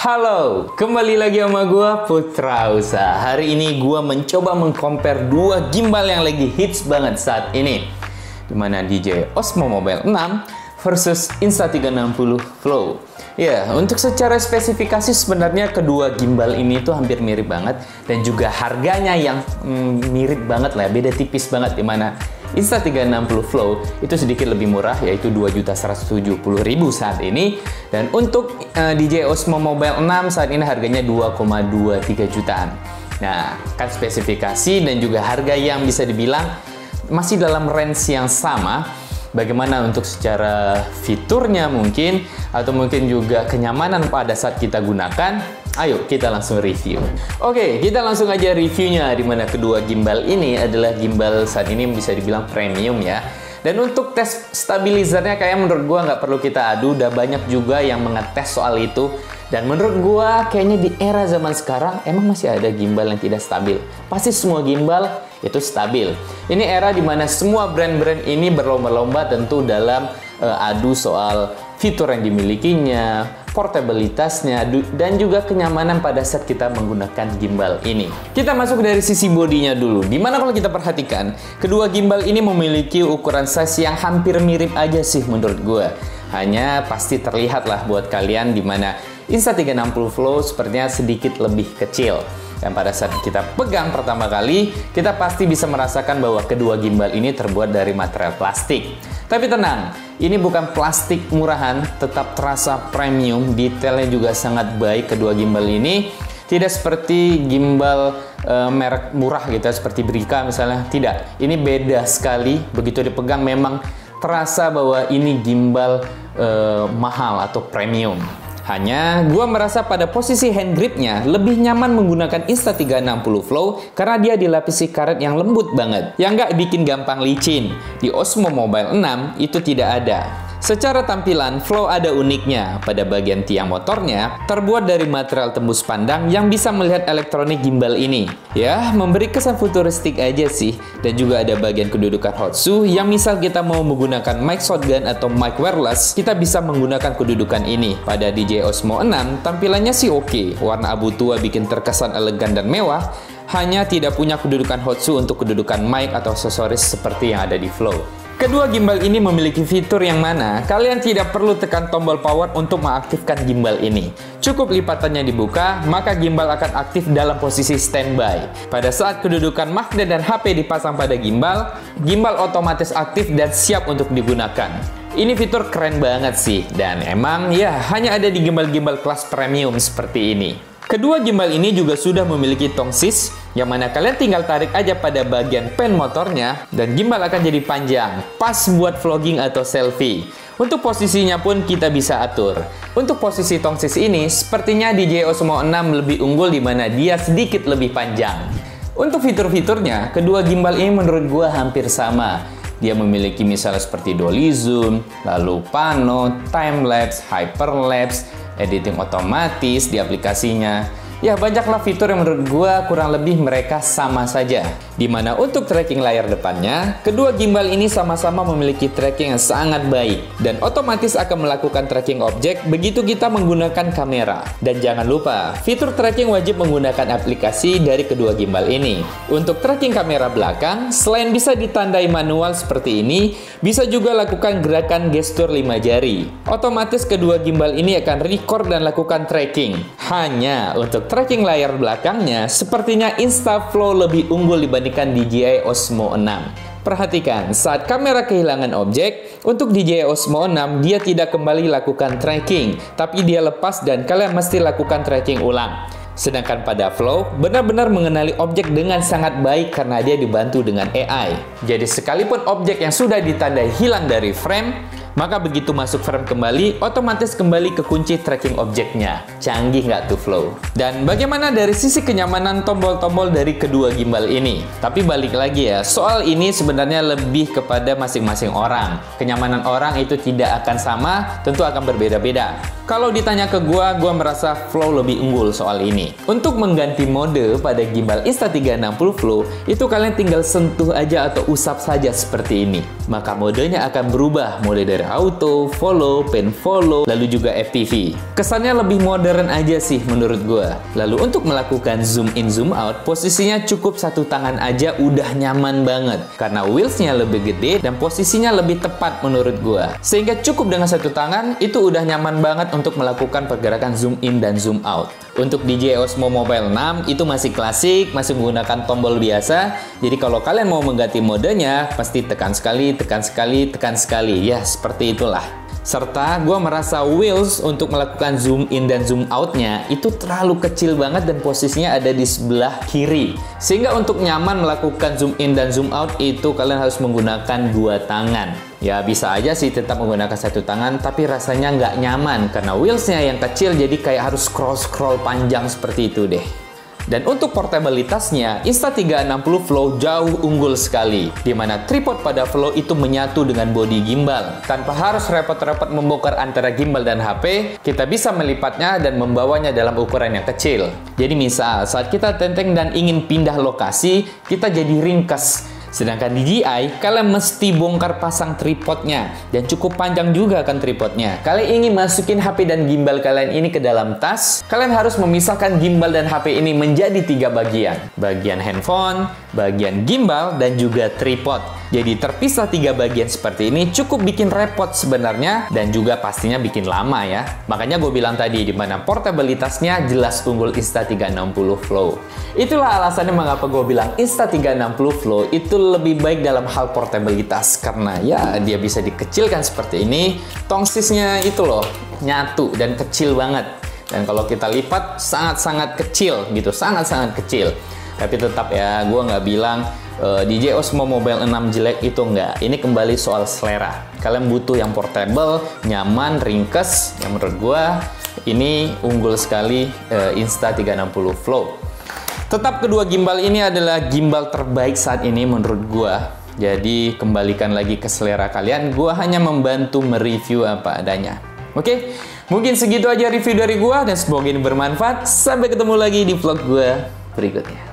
Halo, kembali lagi sama gua Putra Usa. Hari ini gua mencoba mengcompare dua gimbal yang lagi hits banget saat ini, dimana DJI Osmo Mobile 6 versus Insta360 Flow. Ya, untuk secara spesifikasi sebenarnya kedua gimbal ini tuh hampir mirip banget, dan juga harganya yang mirip banget lah, beda tipis banget, dimana Insta360 Flow itu sedikit lebih murah, yaitu Rp2.170.000 saat ini. Dan untuk DJI Osmo Mobile 6 saat ini harganya 2,23 jutaan. Nah, kan spesifikasi dan juga harga yang bisa dibilang masih dalam range yang sama. Bagaimana untuk secara fiturnya mungkin, atau mungkin juga kenyamanan pada saat kita gunakan. Ayo kita langsung review. Oke, kita langsung aja reviewnya, dimana kedua gimbal ini adalah gimbal saat ini bisa dibilang premium ya. Dan untuk tes stabilizernya kayak menurut gua nggak perlu kita adu, udah banyak juga yang mengetes soal itu. Dan menurut gua kayaknya di era zaman sekarang emang masih ada gimbal yang tidak stabil. Pasti semua gimbal itu stabil. Ini era dimana semua brand-brand ini berlomba-lomba tentu dalam adu soal fitur yang dimilikinya, portabilitasnya, dan juga kenyamanan pada saat kita menggunakan gimbal ini. Kita masuk dari sisi bodinya dulu, dimana kalau kita perhatikan, kedua gimbal ini memiliki ukuran size yang hampir mirip aja sih menurut gue. Hanya pasti terlihat lah buat kalian dimana Insta360 Flow sepertinya sedikit lebih kecil. Dan pada saat kita pegang pertama kali, kita pasti bisa merasakan bahwa kedua gimbal ini terbuat dari material plastik. Tapi tenang, ini bukan plastik murahan, tetap terasa premium, detailnya juga sangat baik kedua gimbal ini. Tidak seperti gimbal merek murah gitu, seperti Brica misalnya, tidak. Ini beda sekali, begitu dipegang memang terasa bahwa ini gimbal mahal atau premium. Hanya gua merasa pada posisi hand gripnya lebih nyaman menggunakan Insta360 Flow karena dia dilapisi karet yang lembut banget, yang nggak bikin gampang licin. Di Osmo Mobile 6 itu tidak ada. Secara tampilan, Flow ada uniknya. Pada bagian tiang motornya, terbuat dari material tembus pandang yang bisa melihat elektronik gimbal ini. Ya, memberi kesan futuristik aja sih. Dan juga ada bagian kedudukan hot shoe yang misal kita mau menggunakan mic shotgun atau mic wireless, kita bisa menggunakan kedudukan ini. Pada DJI Osmo 6, tampilannya sih oke. Warna abu tua bikin terkesan elegan dan mewah. Hanya tidak punya kedudukan hot shoe untuk kedudukan mic atau aksesoris seperti yang ada di Flow. Kedua gimbal ini memiliki fitur yang mana kalian tidak perlu tekan tombol power untuk mengaktifkan gimbal ini. Cukup lipatannya dibuka, maka gimbal akan aktif dalam posisi standby. Pada saat kedudukan magnet dan HP dipasang pada gimbal, gimbal otomatis aktif dan siap untuk digunakan. Ini fitur keren banget sih, dan emang ya hanya ada di gimbal-gimbal kelas premium seperti ini. Kedua gimbal ini juga sudah memiliki tongsis, yang mana kalian tinggal tarik aja pada bagian pen motornya, dan gimbal akan jadi panjang, pas buat vlogging atau selfie. Untuk posisinya pun kita bisa atur. Untuk posisi tongsis ini, sepertinya DJI Osmo 6 lebih unggul dimana dia sedikit lebih panjang. Untuk fitur-fiturnya, kedua gimbal ini menurut gua hampir sama. Dia memiliki misalnya seperti dolly zoom, lalu pano, time-lapse, hyperlapse, editing otomatis di aplikasinya. Ya, banyaklah fitur yang menurut gua kurang lebih mereka sama saja. Dimana untuk tracking layar depannya, kedua gimbal ini sama-sama memiliki tracking yang sangat baik. Dan otomatis akan melakukan tracking objek begitu kita menggunakan kamera. Dan jangan lupa, fitur tracking wajib menggunakan aplikasi dari kedua gimbal ini. Untuk tracking kamera belakang, selain bisa ditandai manual seperti ini, bisa juga lakukan gerakan gestur 5 jari. Otomatis kedua gimbal ini akan record dan lakukan tracking. Hanya untuk tracking layar belakangnya, sepertinya InstaFlow lebih unggul dibandingkan DJI Osmo 6. Perhatikan, saat kamera kehilangan objek, untuk DJI Osmo 6 dia tidak kembali lakukan tracking, tapi dia lepas dan kalian mesti lakukan tracking ulang. Sedangkan pada Flow, benar-benar mengenali objek dengan sangat baik karena dia dibantu dengan AI. Jadi sekalipun objek yang sudah ditandai hilang dari frame, maka begitu masuk frame kembali, otomatis kembali ke kunci tracking objeknya. Canggih nggak tuh Flow? Dan bagaimana dari sisi kenyamanan tombol-tombol dari kedua gimbal ini? Tapi balik lagi ya, soal ini sebenarnya lebih kepada masing-masing orang. Kenyamanan orang itu tidak akan sama, tentu akan berbeda-beda. Kalau ditanya ke gua merasa Flow lebih unggul soal ini. Untuk mengganti mode pada gimbal Insta360 Flow, itu kalian tinggal sentuh aja atau usap saja seperti ini. Maka modenya akan berubah, mulai dari dari auto, follow, pen follow, lalu juga FPV. Kesannya lebih modern aja sih menurut gua. Lalu untuk melakukan zoom in zoom out, posisinya cukup satu tangan aja udah nyaman banget karena wheelsnya lebih gede dan posisinya lebih tepat menurut gua. Sehingga cukup dengan satu tangan itu udah nyaman banget untuk melakukan pergerakan zoom in dan zoom out. Untuk DJI Osmo Mobile 6 itu masih klasik, masih menggunakan tombol biasa. Jadi kalau kalian mau mengganti modenya, pasti tekan sekali, tekan sekali, tekan sekali. Ya, seperti itulah. Serta gue merasa wheels untuk melakukan zoom in dan zoom out-nya itu terlalu kecil banget dan posisinya ada di sebelah kiri. Sehingga untuk nyaman melakukan zoom in dan zoom out itu kalian harus menggunakan dua tangan. Ya bisa aja sih tetap menggunakan satu tangan, tapi rasanya nggak nyaman karena wheels-nya yang kecil jadi kayak harus scroll-scroll panjang seperti itu deh. Dan untuk portabilitasnya, Insta360 Flow jauh unggul sekali, di mana tripod pada Flow itu menyatu dengan bodi gimbal. Tanpa harus repot-repot membongkar antara gimbal dan HP, kita bisa melipatnya dan membawanya dalam ukuran yang kecil. Jadi misal, saat kita tenteng dan ingin pindah lokasi, kita jadi ringkas. Sedangkan DJI, kalian mesti bongkar pasang tripodnya. Dan cukup panjang juga kan tripodnya. Kalian ingin masukin HP dan gimbal kalian ini ke dalam tas, kalian harus memisahkan gimbal dan HP ini menjadi 3 bagian. Bagian handphone, bagian gimbal, dan juga tripod. Jadi terpisah 3 bagian seperti ini cukup bikin repot sebenarnya dan juga pastinya bikin lama ya. Makanya gue bilang tadi di mana portabilitasnya jelas unggul Insta360 Flow. Itulah alasannya mengapa gue bilang Insta360 Flow itu lebih baik dalam hal portabilitas karena ya dia bisa dikecilkan seperti ini. Tongsisnya itu loh nyatu dan kecil banget. Dan kalau kita lipat sangat-sangat kecil gitu, sangat-sangat kecil. Tapi tetap ya gue nggak bilang DJI Osmo Mobile 6 jelek itu enggak. Ini kembali soal selera. Kalian butuh yang portable, nyaman, ringkes. Yang menurut gua ini unggul sekali Insta360 Flow. Tetap kedua gimbal ini adalah gimbal terbaik saat ini menurut gua. Jadi kembalikan lagi ke selera kalian. Gua hanya membantu mereview apa adanya. Oke, mungkin segitu aja review dari gua dan semoga ini bermanfaat. Sampai ketemu lagi di vlog gua berikutnya.